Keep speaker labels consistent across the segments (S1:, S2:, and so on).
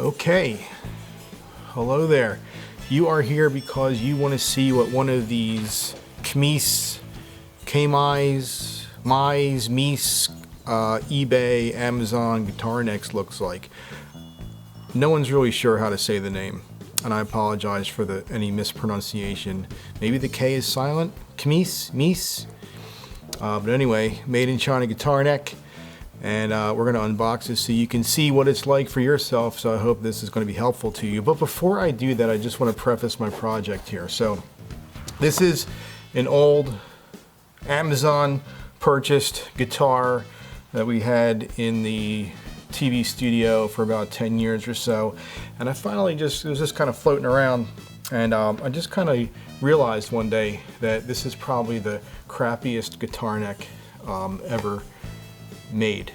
S1: Okay, hello there. You are here because you want to see what one of these KMISE, eBay, Amazon guitar necks looks like. No one's really sure how to say the name, and I apologize for any mispronunciation. Maybe the K is silent? KMISE? But anyway, made in China guitar neck. And we're going to unbox this so you can see what it's like for yourself. So I hope this is going to be helpful to you. But before I do that, I just want to preface my project here. So this is an old Amazon purchased guitar that we had in the TV studio for about 10 years or so. And I finally it was just kind of floating around. And I just kind of realized one day that this is probably the crappiest guitar neck ever made.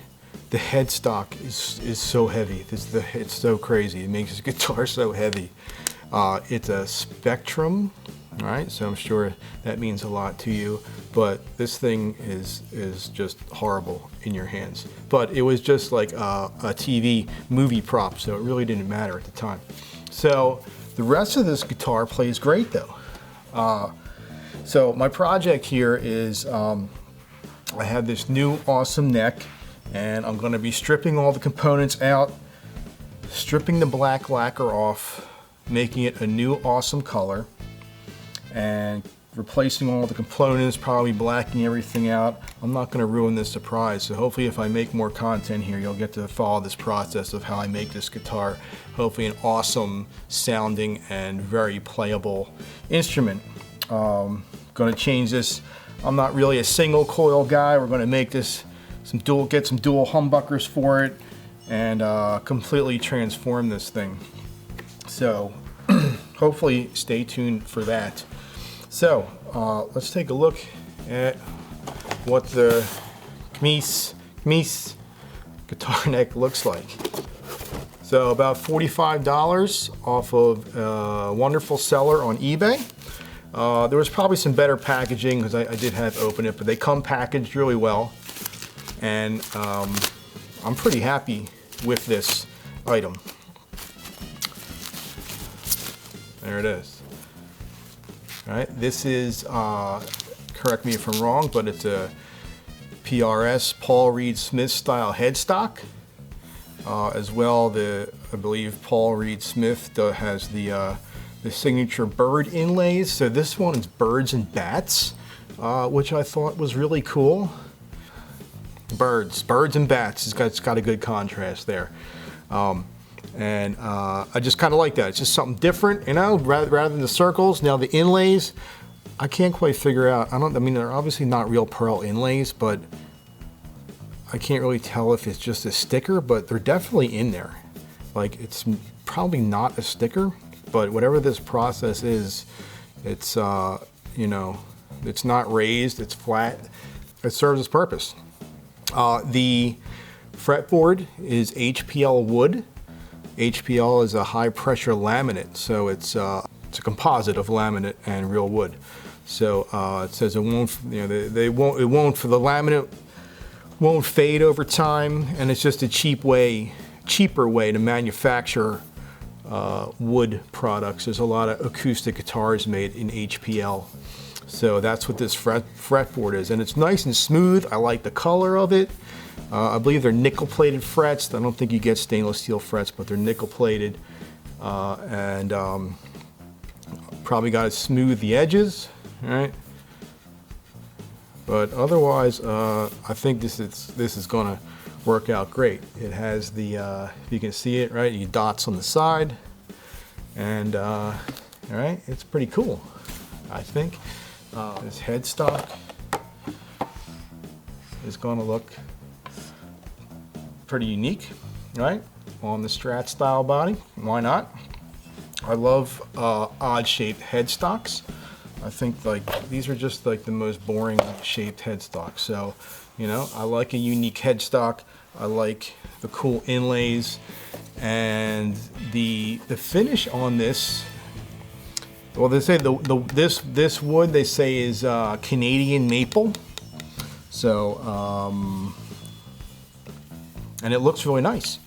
S1: The headstock is so heavy. It's so crazy. It makes this guitar so heavy. It's a Spectrum, all right? So I'm sure that means a lot to you. But this thing is just horrible in your hands. But it was just like a TV movie prop, so it really didn't matter at the time. So the rest of this guitar plays great though. So my project here is I have this new awesome neck, and I'm going to be stripping all the components out, stripping the black lacquer off, making it a new awesome color, and replacing all the components, probably blacking everything out. I'm not going to ruin this surprise, so hopefully if I make more content here, you'll get to follow this process of how I make this guitar. Hopefully an awesome sounding and very playable instrument. Going to change this. I'm not really a single coil guy. We're going to make this get some dual humbuckers for it, and completely transform this thing. So hopefully stay tuned for that. So let's take a look at what the KMISE guitar neck looks like. So about $45 off of a wonderful seller on eBay. There was probably some better packaging because I did have to open it, but they come packaged really well. And I'm pretty happy with this item. There it is. All right, this is, correct me if I'm wrong, but it's a PRS, Paul Reed Smith style headstock. As well, I believe Paul Reed Smith has the signature bird inlays. So this one is birds and bats, which I thought was really cool. Birds and bats. It's got a good contrast there. And I just kind of like that. It's just something different, you know, rather than the circles. Now the inlays, I can't quite figure out. I mean, they're obviously not real pearl inlays, but I can't really tell if it's just a sticker, but they're definitely in there. Like, it's probably not a sticker, but whatever this process is, it's, you know, it's not raised, it's flat. It serves its purpose. The fretboard is HPL wood. HPL is a high pressure laminate, so it's a composite of laminate and real wood. So it says it won't, you know, it won't for the laminate won't fade over time, and it's just a cheaper way to manufacture wood products. There's a lot of acoustic guitars made in HPL. So that's what this fretboard is, and it's nice and smooth. I like the color of it. I believe they're nickel-plated frets. I don't think you get stainless steel frets, but they're nickel-plated, and probably got to smooth the edges, right? But otherwise, I think this is going to work out great. It has the, if you can see it, right, you dots on the side, and all right, it's pretty cool, I think. This headstock is going to look pretty unique, right? On the Strat style body, why not? I love odd shaped headstocks. I think like these are just like the most boring shaped headstocks. So, you know, I like a unique headstock. I like the cool inlays, and the finish on this. Well, they say this wood they say is Canadian maple. So, and it looks really nice.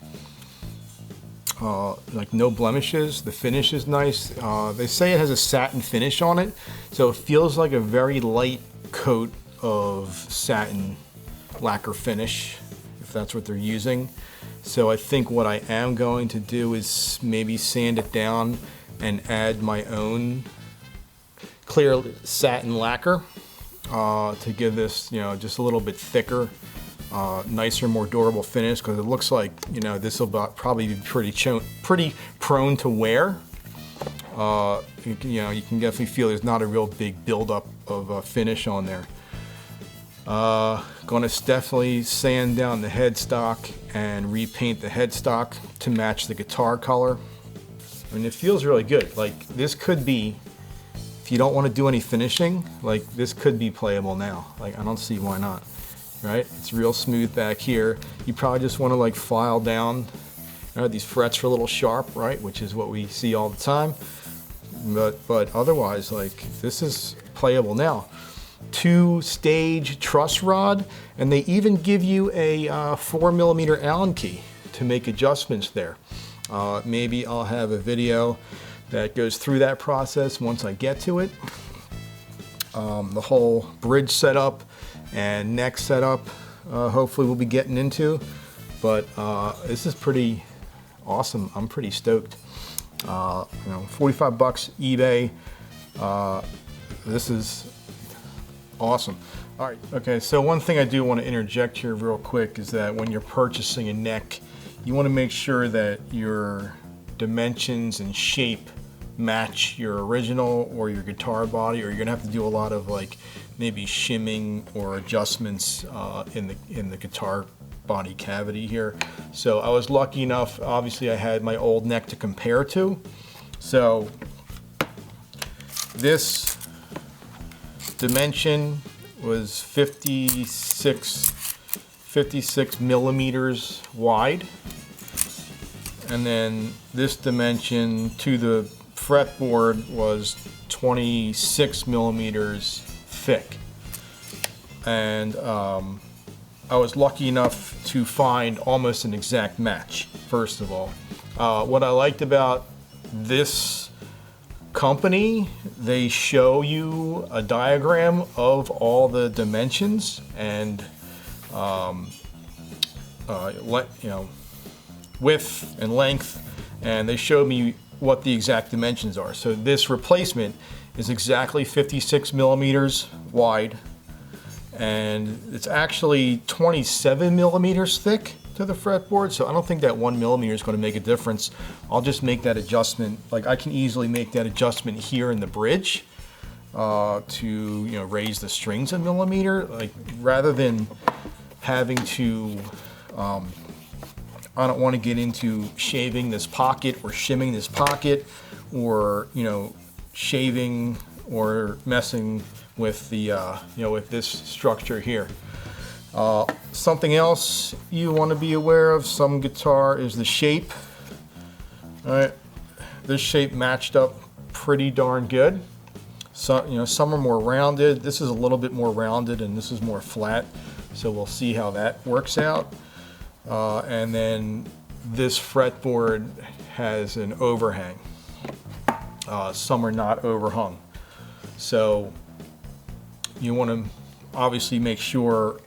S1: like no blemishes. The finish is nice. They say it has a satin finish on it, so it feels like a very light coat of satin lacquer finish, if that's what they're using. So I think what I am going to do is maybe sand it down and add my own clear satin lacquer to give this, you know, just a little bit thicker, nicer, more durable finish, because it looks like, you know, this will probably be pretty prone to wear. You know, you can definitely feel there's not a real big buildup of finish on there. Going to definitely sand down the headstock and repaint the headstock to match the guitar color. I mean, it feels really good. Like, this could be, if you don't want to do any finishing, like, this could be playable now. Like, I don't see why not, right? It's real smooth back here. You probably just want to like file down, you know, these frets are a little sharp, right? Which is what we see all the time. But otherwise, like, this is playable now. 2-stage truss rod, and they even give you a 4mm Allen key to make adjustments there. Maybe I'll have a video that goes through that process once I get to it. The whole bridge setup and neck setup, hopefully we'll be getting into, but this is pretty awesome. I'm pretty stoked. You know, 45 bucks eBay. This is awesome. All right, okay, so one thing I do want to interject here real quick is that when you're purchasing a neck, you want to make sure that your dimensions and shape match your original or your guitar body, or you're gonna have to do a lot of like maybe shimming or adjustments in the guitar body cavity here. So I was lucky enough, obviously I had my old neck to compare to. So this dimension was 56 millimeters wide, and then this dimension to the fretboard was 26 millimeters thick. And I was lucky enough to find almost an exact match, first of all. What I liked about this company, they show you a diagram of all the dimensions and you know, width and length, and they showed me what the exact dimensions are. So this replacement is exactly 56 millimeters wide, and it's actually 27 millimeters thick to the fretboard, so I don't think that 1 millimeter is going to make a difference. I'll just make that adjustment. Like, I can easily make that adjustment here in the bridge to, you know, raise the strings a millimeter, like, rather than having to I don't want to get into shaving this pocket or shimming this pocket, or, you know, shaving or messing with the you know, with this structure here. Something else you want to be aware of some guitar is the shape. All right, this shape matched up pretty darn good. So, you know, some are more rounded. This is a little bit more rounded, and this is more flat. So we'll see how that works out. And then this fretboard has an overhang. Some are not overhung. So you want to obviously make sure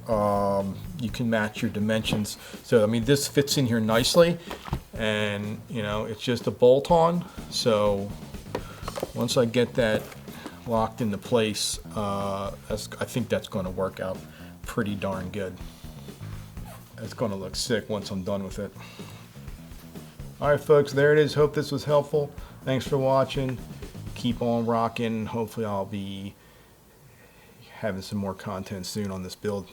S1: you can match your dimensions. So, I mean, this fits in here nicely, and, you know, it's just a bolt on. So once I get that locked into place, I think that's going to work out pretty darn good. It's going to look sick once I'm done with it. All right, folks, there it is. Hope this was helpful. Thanks for watching. Keep on rocking. Hopefully I'll be having some more content soon on this build.